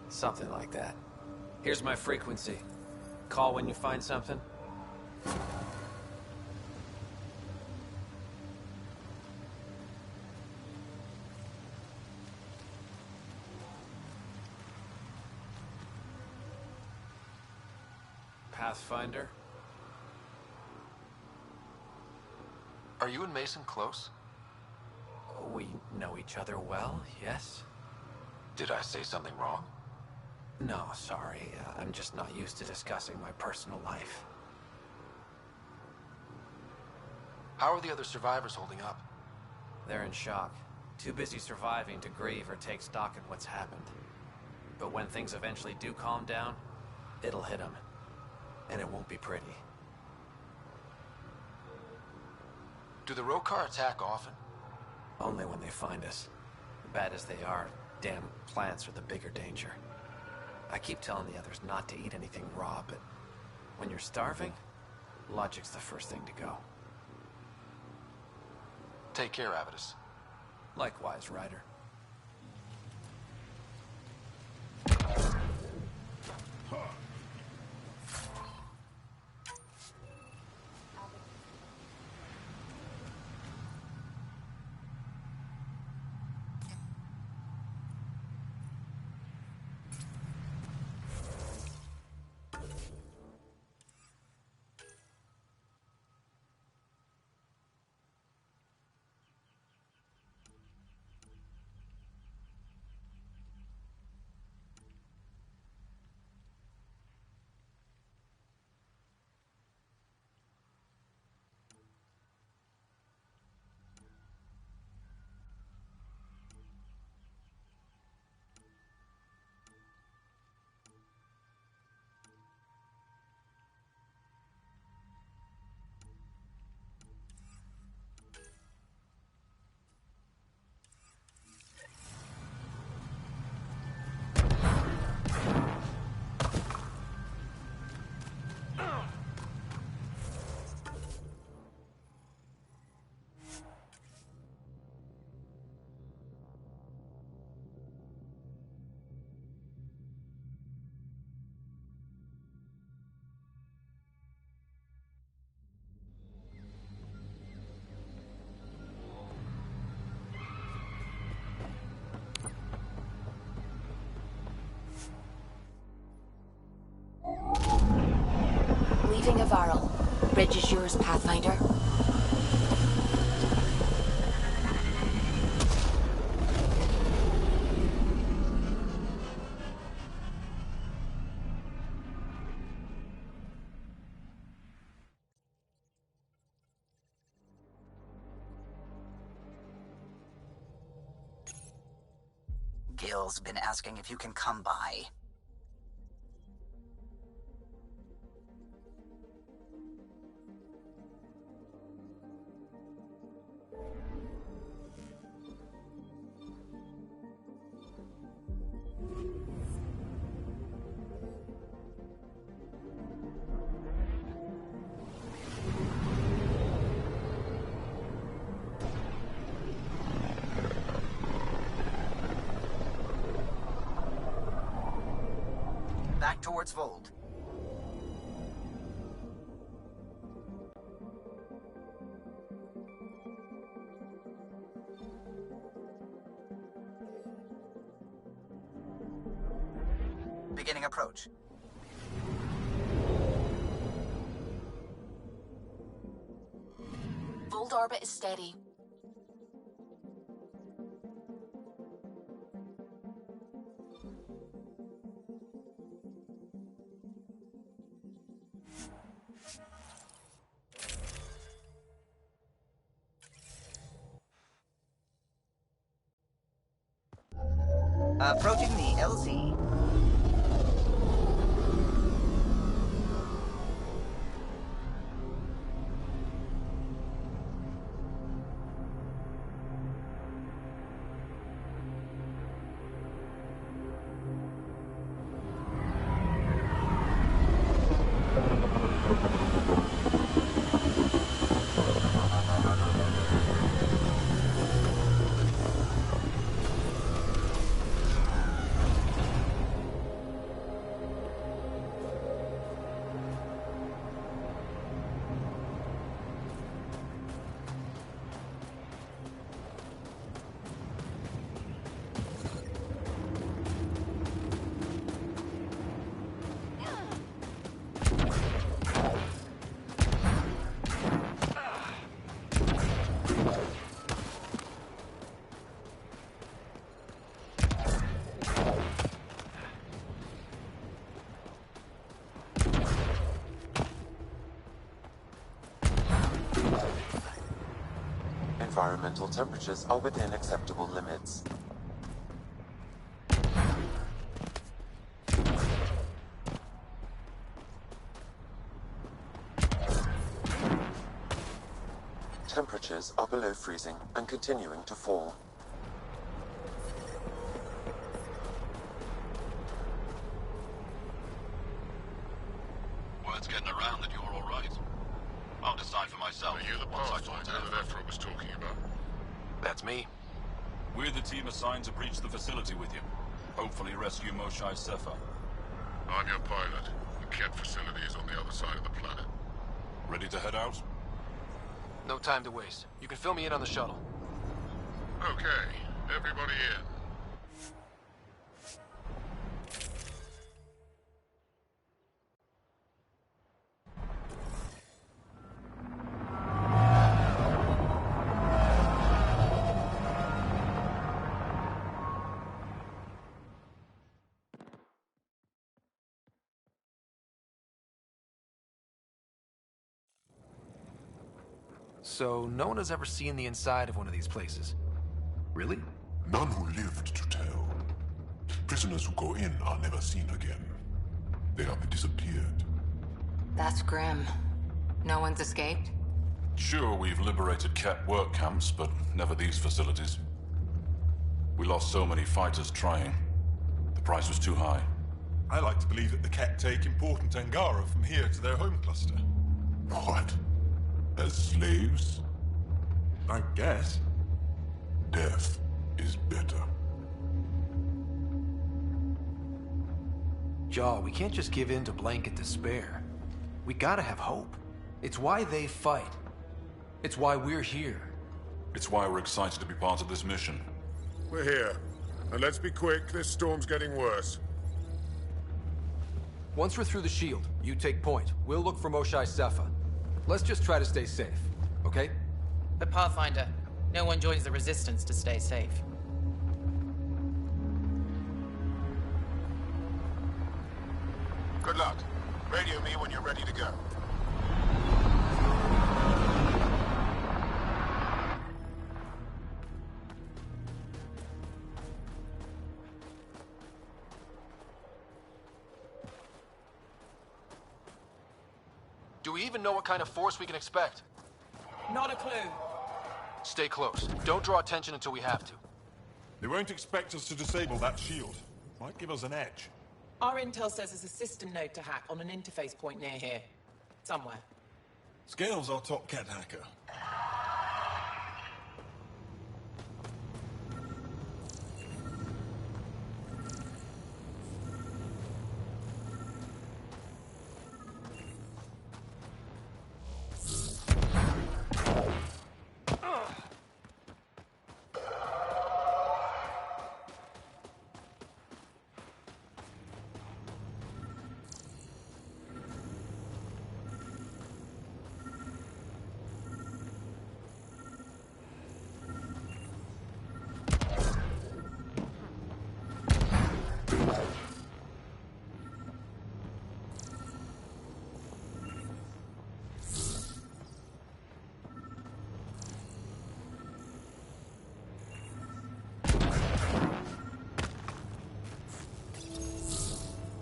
Speaker 2: Something like that. Here's my frequency. Call when you find something. Pathfinder? Are you and Mason close? We know each other well, yes. Did I say something wrong? No, sorry. I'm just not used to discussing my personal life. How are the other survivors holding up? They're in shock. Too busy surviving to grieve or take stock in what's happened. But when things eventually do calm down, it'll hit them. And it won't be pretty. Do the Rokar attack often? Only when they find us. Bad as they are, damn plants are the bigger danger. I keep telling the others not to eat anything raw, but when you're starving, logic's the first thing to go. Take care, Avidus. Likewise, Ryder.
Speaker 8: Leaving Avaril. Bridge is yours, Pathfinder.
Speaker 15: Gil's been asking if you can come by. Back towards Vold. Beginning approach.
Speaker 8: Vold orbit is steady.
Speaker 15: Approaching the LZ.
Speaker 10: Environmental temperatures are within acceptable limits. Temperatures are below freezing and continuing to fall.
Speaker 1: Word's getting around that you're all right. I'll decide for myself. Are you the Pathfinder that Ephra was talking about?
Speaker 18: That's me. We're the team assigned to breach the facility with you. Hopefully rescue Moshae Sefa.
Speaker 1: I'm your pilot. The Ket facility is on the other side of the planet.
Speaker 18: Ready to head out?
Speaker 21: No time to waste. You can fill me in on the shuttle.
Speaker 1: Okay, everybody in.
Speaker 21: So, no one has ever seen the inside of one of these places. Really?
Speaker 16: None who lived to tell. Prisoners who go in are never seen again. They have disappeared.
Speaker 8: That's grim. No one's escaped?
Speaker 18: Sure, we've liberated Ket work camps, but never these facilities. We lost so many fighters trying. The price was too high.
Speaker 11: I like to believe that the Ket take important Angara from here to their home cluster.
Speaker 16: What? As slaves?
Speaker 11: I guess.
Speaker 16: Death is better.
Speaker 21: Jaw, we can't just give in to blanket despair. We gotta have hope. It's why they fight. It's why we're here.
Speaker 18: It's why we're excited to be part of this mission.
Speaker 1: We're here. And let's be quick, this storm's getting worse.
Speaker 21: Once we're through the shield, you take point. We'll look for Moshae Sefa. Let's just try to stay safe, okay?
Speaker 22: But Pathfinder, no one joins the Resistance to stay safe.
Speaker 1: Good luck. Radio me when you're ready to go.
Speaker 21: Do we even know what kind of force we can expect?
Speaker 22: Not a clue.
Speaker 21: Stay close. Don't draw attention until we have to.
Speaker 18: They won't expect us to disable that shield. Might give us an edge.
Speaker 22: Our intel says there's a system node to hack on an interface point near here. Somewhere.
Speaker 18: Scales our top cat hacker.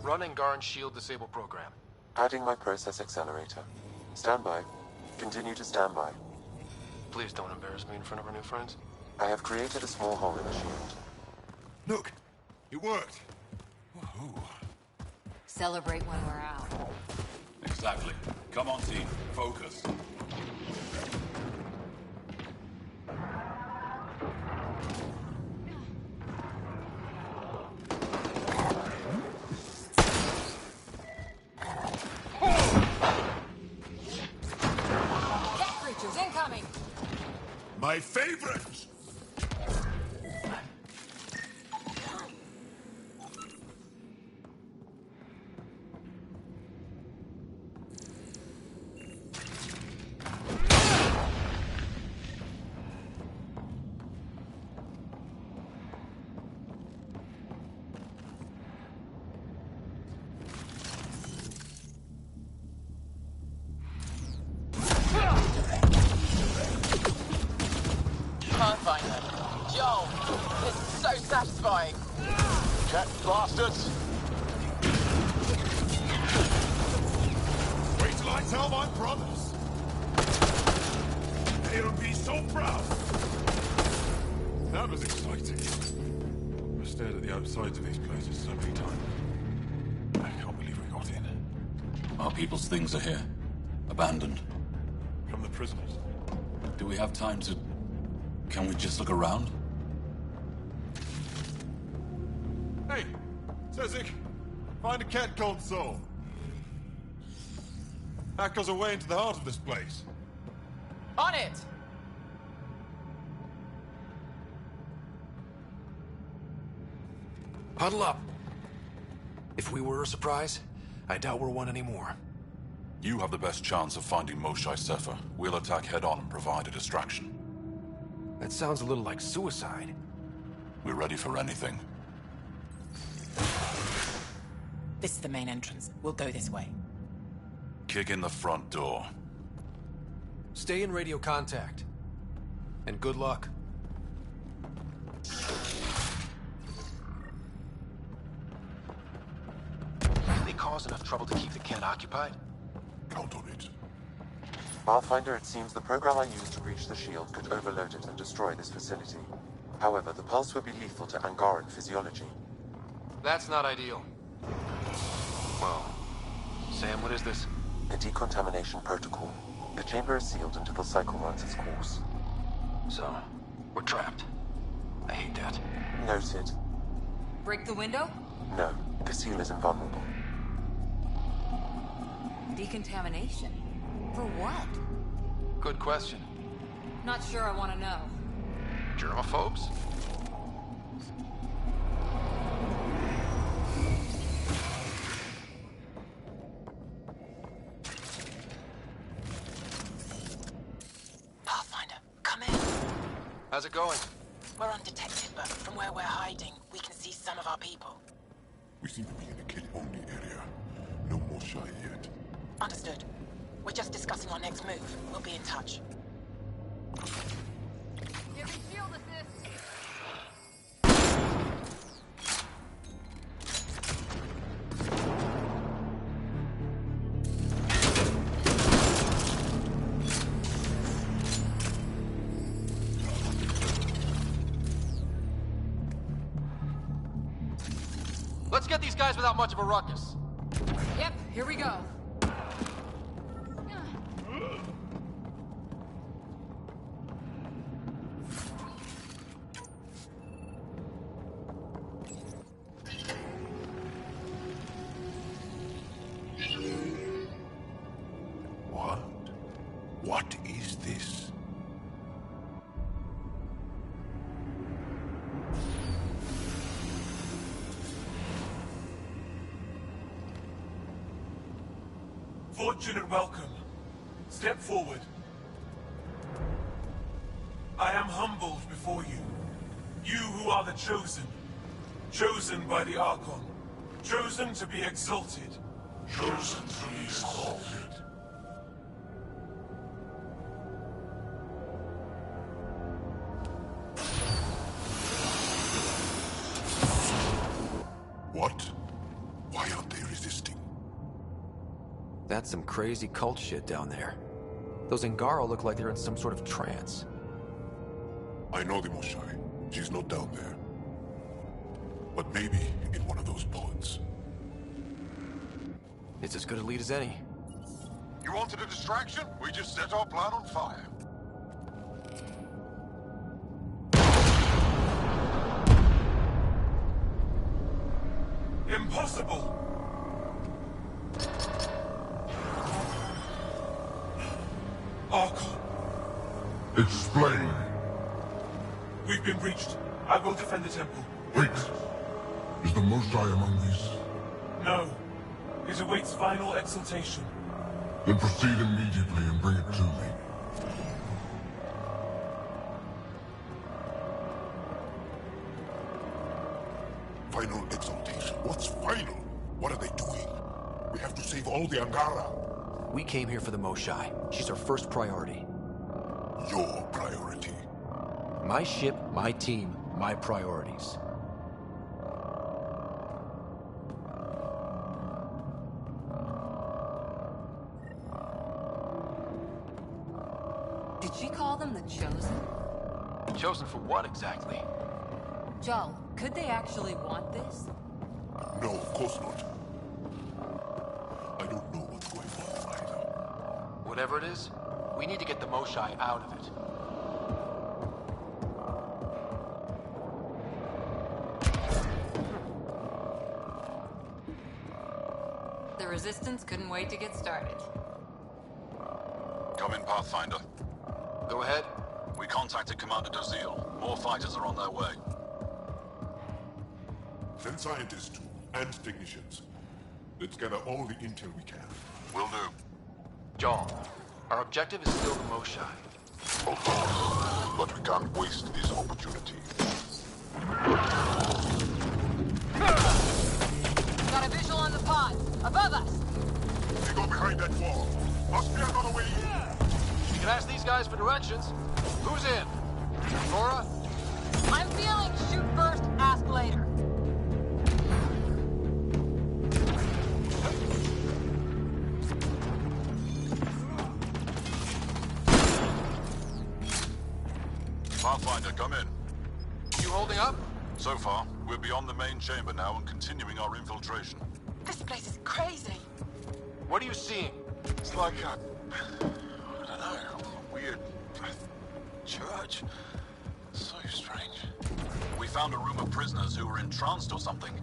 Speaker 21: Run Angaran's shield disable program.
Speaker 10: Adding my process accelerator. Stand by. Continue to stand by.
Speaker 21: Please don't embarrass me in front of our new friends.
Speaker 10: I have created a small hole in the shield.
Speaker 18: Look! It worked! Woohoo!
Speaker 8: Celebrate when we're out.
Speaker 1: Exactly. Come on, team. Focus.
Speaker 8: Cat creatures incoming!
Speaker 1: My favorite!
Speaker 22: Pathfinder. Joel, this is so satisfying.
Speaker 18: Cat bastards! Wait till I tell my brothers! They'll be so proud! That was exciting. I've stared at the outsides of these places so many times. I can't believe we got in.
Speaker 1: Our people's things are here. Abandoned.
Speaker 18: From the prisoners.
Speaker 1: Do we have time to... Can we just look around?
Speaker 18: Hey! Sezik! Find a cat called Soul. Hack us away into the heart of this place.
Speaker 22: On it!
Speaker 21: Huddle up. If we were a surprise, I doubt we're one anymore.
Speaker 4: You have the best chance of finding Moshae Sefer. We'll attack head-on and provide a distraction.
Speaker 21: That sounds a little like suicide.
Speaker 4: We're ready for anything.
Speaker 22: This is the main entrance. We'll go this way.
Speaker 4: Kick in the front door.
Speaker 21: Stay in radio contact. And good luck. Can they cause enough trouble to keep the kent occupied?
Speaker 18: Count on it.
Speaker 10: Pathfinder, it seems the program I used to breach the shield could overload it and destroy this facility. However, the pulse would be lethal to Angaran physiology.
Speaker 21: That's not ideal. Well, Sam, what is this?
Speaker 10: A decontamination protocol. The chamber is sealed until the cycle runs its course.
Speaker 21: So, we're trapped. I hate that.
Speaker 10: Noted.
Speaker 8: Break the window?
Speaker 10: No, the seal is invulnerable.
Speaker 8: Decontamination? For what?
Speaker 21: Good question.
Speaker 8: Not sure I want to know.
Speaker 21: Germaphobes?
Speaker 22: Pathfinder, come in.
Speaker 21: How's it going?
Speaker 22: We're undetected, but from where we're hiding, we can see some of our people.
Speaker 18: We seem to be in a kid-only area. No more shy yet.
Speaker 22: Understood. We're just discussing our next move. We'll be in touch.
Speaker 8: Giving shield assist.
Speaker 21: Let's get these guys without much of a ruckus.
Speaker 7: Yep, here we go.
Speaker 17: What is this?
Speaker 9: Fortunate welcome. Step forward. I am humbled before you. You who are the chosen. Chosen by the Archon. Chosen to be exalted.
Speaker 16: Chosen to be exalted.
Speaker 17: What? Why aren't they resisting?
Speaker 21: That's some crazy cult shit down there. Those Angara look like they're in some sort of trance.
Speaker 17: I know the Moshai. She's not down there. But maybe in one of those pods.
Speaker 21: It's as good a lead as any.
Speaker 13: You wanted a distraction? We just set our plan on fire.
Speaker 9: Impossible! Archon.
Speaker 16: Explain.
Speaker 9: We've been breached. I will defend the temple.
Speaker 16: Wait. Is the Moshai among these?
Speaker 9: No. It awaits final exaltation.
Speaker 16: Then proceed immediately and bring it to me.
Speaker 17: Final exaltation? What's final? What are they doing? We have to save all the Angara.
Speaker 21: We came here for the Moshai. She's our first priority.
Speaker 17: Your priority.
Speaker 21: My ship, my team, my priorities.
Speaker 7: Did she call them the Chosen?
Speaker 21: Chosen for what exactly?
Speaker 7: Joel, could they actually want this?
Speaker 17: No, of course not. I don't know what's going on either.
Speaker 21: Whatever it is, we need to get the Moshai out of it.
Speaker 7: The Resistance couldn't wait to get started.
Speaker 4: Come in, Pathfinder.
Speaker 21: Go ahead.
Speaker 4: We contacted Commander Dozil. More fighters are on their way.
Speaker 17: Send scientists too, and technicians. Let's gather all the intel we can.
Speaker 4: Will do.
Speaker 21: John, our objective is still the Moshai.
Speaker 17: Of course, but we can't waste this opportunity.
Speaker 7: Got a visual on the pod. Above us.
Speaker 17: They go behind that wall. Must be another way in.
Speaker 21: You can ask these guys for directions. Who's in? Nora?
Speaker 7: I'm feeling shoot first, ask later.
Speaker 4: Pathfinder, come in.
Speaker 21: You holding up?
Speaker 4: So far, we're beyond the main chamber now and continuing our infiltration.
Speaker 12: This place is crazy.
Speaker 21: What are you seeing?
Speaker 4: It's like a... I don't know, a weird... church? So strange. We found a room of prisoners who were entranced or something.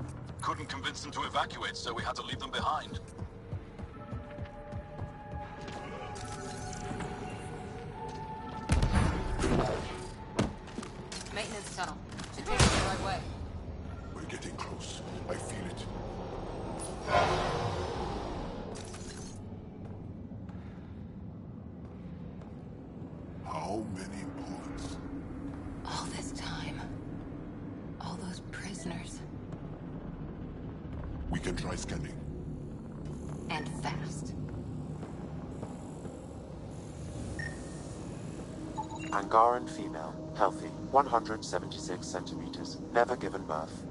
Speaker 4: Couldn't convince them to evacuate, so we had to leave them behind.
Speaker 7: Maintenance tunnel. Should take us the right way.
Speaker 17: We're getting close. I feel it. How many bullets?
Speaker 7: All this time. All those prisoners.
Speaker 17: We can try scanning.
Speaker 7: And fast.
Speaker 10: Angaran female, healthy, 176 centimeters, never given birth.